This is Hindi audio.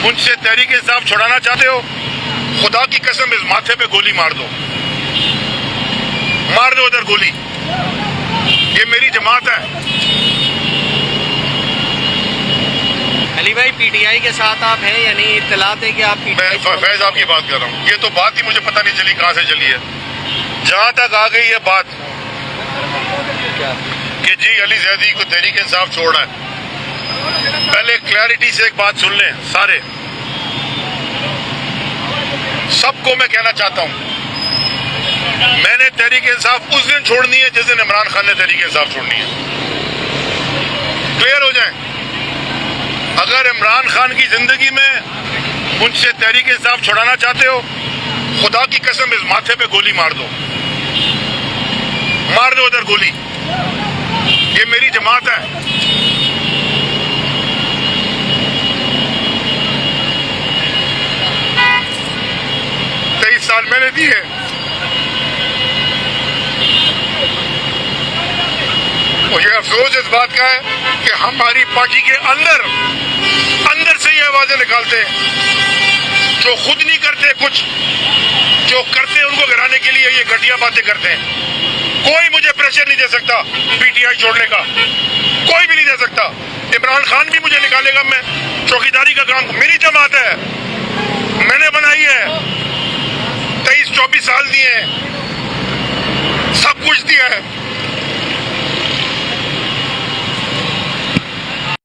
मुझसे तहरीक इंसाफ छुड़ाना चाहते हो, खुदा की कसम इस माथे पे गोली मार दो उधर गोली। ये मेरी जमात है। अली भाई, पीटीआई के साथ आप हैं, यानी इत्तलात है कि आप मैं पीटीआई फैज आपकी बात कर रहा हूँ। ये तो बात ही मुझे पता नहीं चली कहाँ से चली है। जहां तक आ गई है बात कि जी अली जैदी को तहरीक इंसाफ छोड़ना है, पहले क्लैरिटी से एक बात सुन लें सारे। सबको मैं कहना चाहता हूं, मैंने तहरीक इंसाफ उस दिन छोड़नी है जिस दिन इमरान खान ने तहरीक इंसाफ छोड़नी है। क्लियर हो जाए। अगर इमरान खान की जिंदगी में मुझसे तहरीक इंसाफ छुड़ाना चाहते हो, खुदा की कसम इस माथे पे गोली मार दो उधर गोली। ये मेरी जमात है। 23 साल मैंने दिए। मुझे अफसोस इस बात का है कि हमारी पार्टी के अंदर से ये आवाजें निकालते हैं जो खुद नहीं करते कुछ, जो करते हैं उनको गिराने के लिए ये घटिया बातें करते हैं। कोई मुझे प्रेशर नहीं दे सकता पीटीआई छोड़ने का, कोई भी नहीं दे सकता। इमरान खान भी मुझे निकालेगा। मैं चौकीदारी का काम, मेरी जमात है, मैंने बनाई है। 23-24 साल दिए, सब कुछ दिया है।